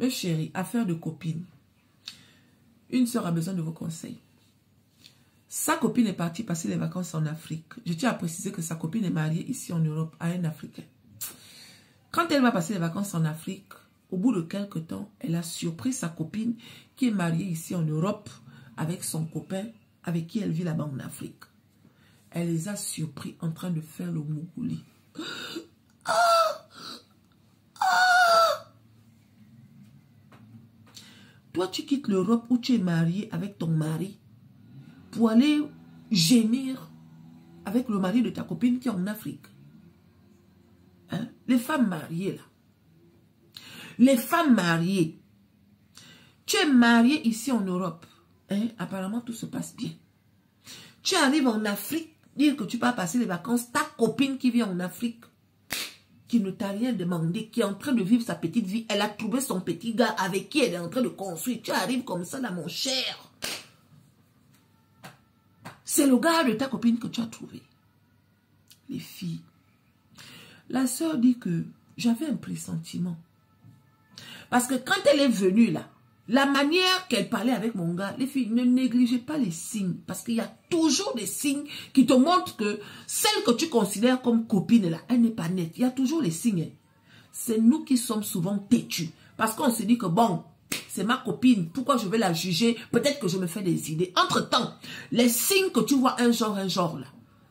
Mes chéris, affaire de copine. Une sœur a besoin de vos conseils. Sa copine est partie passer les vacances en Afrique. Je tiens à préciser que sa copine est mariée ici en Europe à un Africain. Quand elle va passer les vacances en Afrique, au bout de quelques temps, elle a surpris sa copine qui est mariée ici en Europe avec son copain avec qui elle vit là-bas en Afrique. Elle les a surpris en train de faire le mougouli. Toi, tu quittes l'Europe où tu es marié avec ton mari pour aller gémir avec le mari de ta copine qui est en Afrique. Hein? Les femmes mariées, là. Les femmes mariées. Tu es marié ici en Europe. Hein? Apparemment, tout se passe bien. Tu arrives en Afrique, dire que tu vas passer les vacances. Ta copine qui vit en Afrique, qui ne t'a rien demandé, qui est en train de vivre sa petite vie. Elle a trouvé son petit gars avec qui elle est en train de construire. Tu arrives comme ça là, mon cher. C'est le gars de ta copine que tu as trouvé. Les filles. La sœur dit que j'avais un pressentiment. Parce que quand elle est venue là, la manière qu'elle parlait avec mon gars, les filles, ne négligez pas les signes. Parce qu'il y a toujours des signes qui te montrent que celle que tu considères comme copine là, elle n'est pas nette. Il y a toujours les signes. C'est nous qui sommes souvent têtus. Parce qu'on se dit que bon, c'est ma copine, pourquoi je vais la juger? Peut-être que je me fais des idées. Entre-temps, les signes que tu vois un genre là,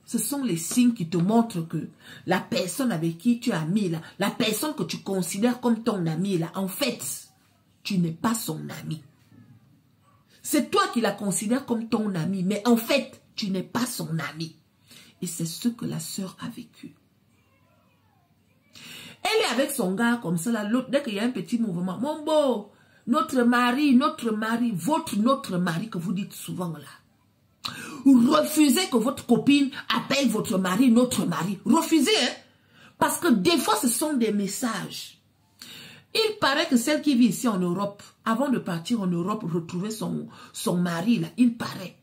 ce sont les signes qui te montrent que la personne avec qui tu es ami là, la personne que tu considères comme ton ami là, en fait, tu n'es pas son ami. C'est toi qui la considères comme ton ami, mais en fait, tu n'es pas son ami. Et c'est ce que la sœur a vécu. Elle est avec son gars comme ça là, l'autre, dès qu'il y a un petit mouvement, mon beau, notre mari, notre mari que vous dites souvent là. Refusez que votre copine appelle votre mari notre mari. Refusez, hein? Parce que des fois, ce sont des messages. Il paraît que celle qui vit ici en Europe, avant de partir en Europe, retrouver son mari, là, il paraît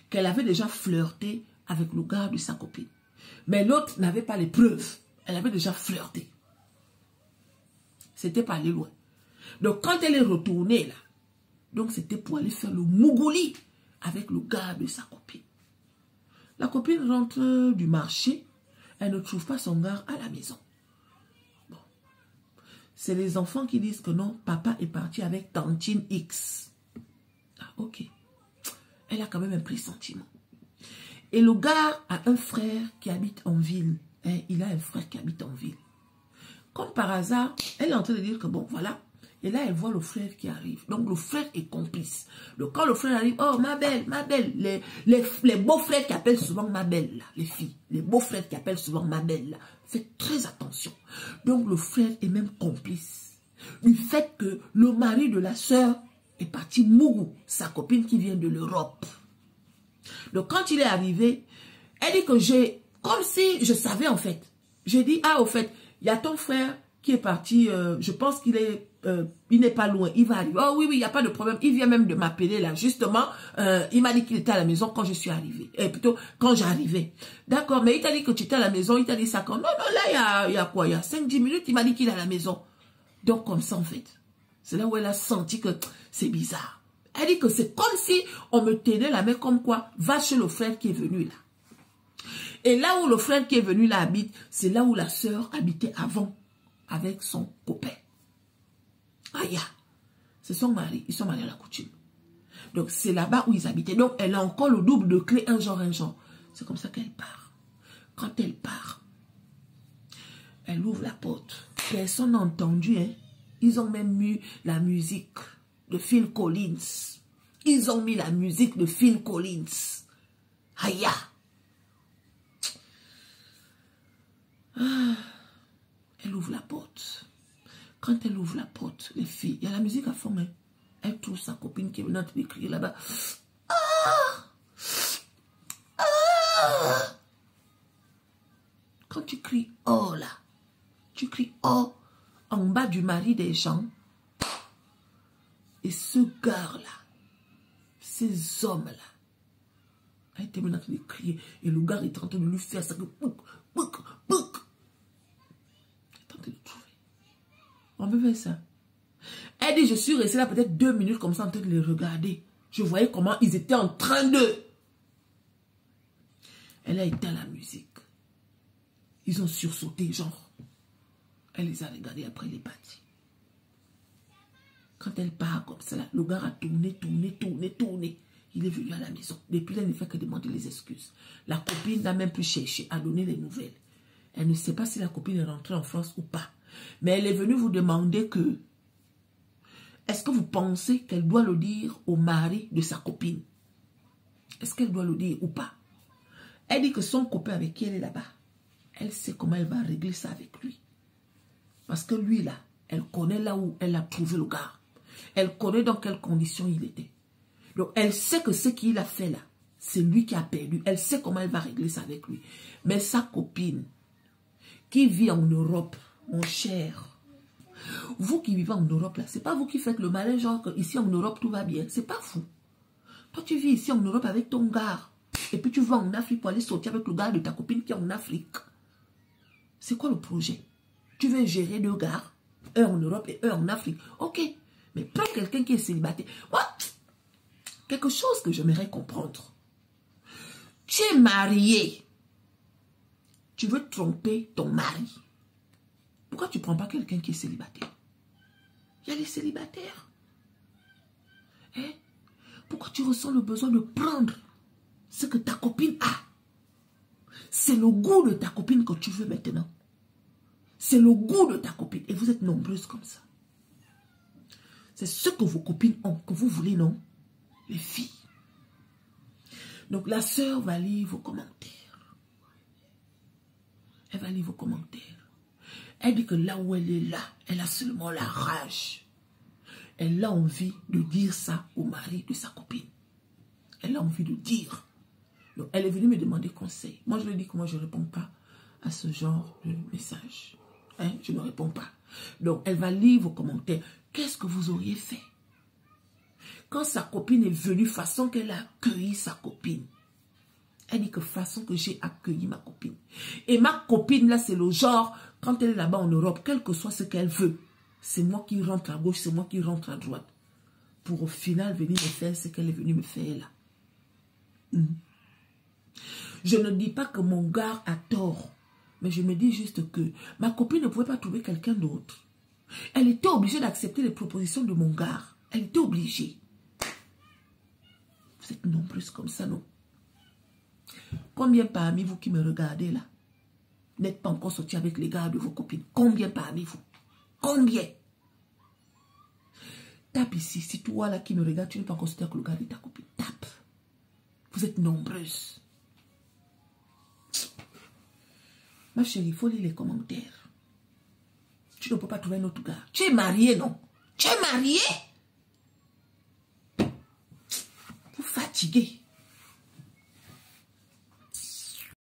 qu'elle avait déjà flirté avec le gars de sa copine. Mais l'autre n'avait pas les preuves. Elle avait déjà flirté. C'était pas aller loin. Donc, quand elle est retournée, là, donc c'était pour aller faire le mougouli avec le gars de sa copine. La copine rentre du marché, elle ne trouve pas son gars à la maison. Bon. C'est les enfants qui disent que non, papa est parti avec tantine X. Ah, ok. Elle a quand même un pressentiment. Et le gars a un frère qui habite en ville. Hein, il a un frère qui habite en ville. Comme par hasard, elle est en train de dire que bon, voilà. Et là, elle voit le frère qui arrive. Donc, le frère est complice. Donc, quand le frère arrive, oh, ma belle, les beaux-frères qui appellent souvent ma belle, là, les filles, les beaux-frères qui appellent souvent ma belle, là, faites très attention. Donc, le frère est même complice du fait que le mari de la sœur est parti mourou, sa copine qui vient de l'Europe. Donc, quand il est arrivé, elle dit que comme si je savais en fait. J'ai dit, ah, au fait, il y a ton frère qui est parti, je pense qu'il est, il n'est pas loin, il va arriver. Oh oui, il n'y a pas de problème, il vient même de m'appeler là, justement, il m'a dit qu'il était à la maison quand je suis arrivée, plutôt quand j'arrivais. D'accord, mais il t'a dit que tu étais à la maison, il t'a dit ça quand? Non, là, il y a quoi, il y a 5-10 minutes, il m'a dit qu'il est à la maison. Donc comme ça en fait, c'est là où elle a senti que c'est bizarre. Elle dit que c'est comme si on me tenait la main comme quoi, va chez le frère qui est venu là. Et là où le frère qui est venu là habite, c'est là où la sœur habitait avant, avec son copain. Aïe, c'est son mari, ils sont mariés à la coutume. Donc c'est là-bas où ils habitaient. Donc elle a encore le double de clé, un genre. C'est comme ça qu'elle part. Quand elle part, elle ouvre la porte. Personne n'a entendu, hein. Ils ont même mis la musique de Phil Collins. Ils ont mis la musique de Phil Collins. Aïe. Elle ouvre la porte. Quand elle ouvre la porte, les filles, il y a la musique à fond, hein. Elle trouve sa copine qui est venue de crier là-bas. Quand tu cries oh là, tu cries oh en bas du mari des gens. Et ce gars-là, ces hommes-là, elle était en train de crier. Et le gars est en train de lui faire ça. Pouc. Il est en train de trouver. On peut faire ça. Elle dit, je suis restée là peut-être 2 minutes comme ça en train de les regarder. Je voyais comment ils étaient en train de... Elle a éteint la musique. Ils ont sursauté, genre. Elle les a regardés, après elle est partie. Quand elle part comme ça, le gars a tourné. Il est venu à la maison. Depuis là, il ne fait que demander les excuses. La copine n'a même plus cherché à donner les nouvelles. Elle ne sait pas si la copine est rentrée en France ou pas. Mais elle est venue vous demander que... Est-ce que vous pensez qu'elle doit le dire au mari de sa copine? Est-ce qu'elle doit le dire ou pas? Elle dit que son copain avec qui elle est là-bas, elle sait comment elle va régler ça avec lui. Parce que lui, là, elle connaît là où elle a trouvé le gars. Elle connaît dans quelles conditions il était. Donc, elle sait que ce qu'il a fait là, c'est lui qui a perdu. Elle sait comment elle va régler ça avec lui. Mais sa copine, qui vit en Europe, mon cher, vous qui vivez en Europe, là, c'est pas vous qui faites le malin, genre que ici en Europe, tout va bien. C'est pas fou. Toi, tu vis ici en Europe avec ton gars. Et puis tu vas en Afrique pour aller sortir avec le gars de ta copine qui est en Afrique. C'est quoi le projet? Tu veux gérer 2 gars, un en Europe et un en Afrique. Ok. Mais prends quelqu'un qui est célibataire. Moi, quelque chose que j'aimerais comprendre. Tu es marié. Tu veux tromper ton mari. Pourquoi tu ne prends pas quelqu'un qui est célibataire? Il y a les célibataires. Hein? Pourquoi tu ressens le besoin de prendre ce que ta copine a? C'est le goût de ta copine que tu veux maintenant. C'est le goût de ta copine. Et vous êtes nombreuses comme ça. C'est ce que vos copines ont, que vous voulez, non? Les filles. Donc la sœur va lire vos commentaires. Elle va lire vos commentaires. Elle dit que là où elle est là, elle a seulement la rage. Elle a envie de dire ça au mari de sa copine. Elle a envie de dire. Donc elle est venue me demander conseil. Moi je lui dis que moi je ne réponds pas à ce genre de message. Hein? Je ne réponds pas. Donc elle va lire vos commentaires. Qu'est-ce que vous auriez fait? Quand sa copine est venue, façon qu'elle a accueilli sa copine. Elle dit que façon que j'ai accueilli ma copine. Et ma copine, là, c'est le genre, quand elle est là-bas en Europe, quel que soit ce qu'elle veut, c'est moi qui rentre à gauche, c'est moi qui rentre à droite. Pour au final venir me faire ce qu'elle est venue me faire là. Je ne dis pas que mon gars a tort, mais je me dis juste que ma copine ne pouvait pas trouver quelqu'un d'autre. Elle était obligée d'accepter les propositions de mon gars. Elle était obligée. Vous êtes nombreuses comme ça, non? Combien parmi vous qui me regardez là n'êtes pas encore sortis avec les gars de vos copines? Combien parmi vous? Combien? Tape ici. Si toi là qui me regarde, tu n'es pas encore sorti avec le gars de ta copine. Tape. Vous êtes nombreuses. Ma chérie, il faut lire les commentaires. Tu ne peux pas trouver un autre gars. Tu es marié, non? Tu es marié? Vous fatiguez.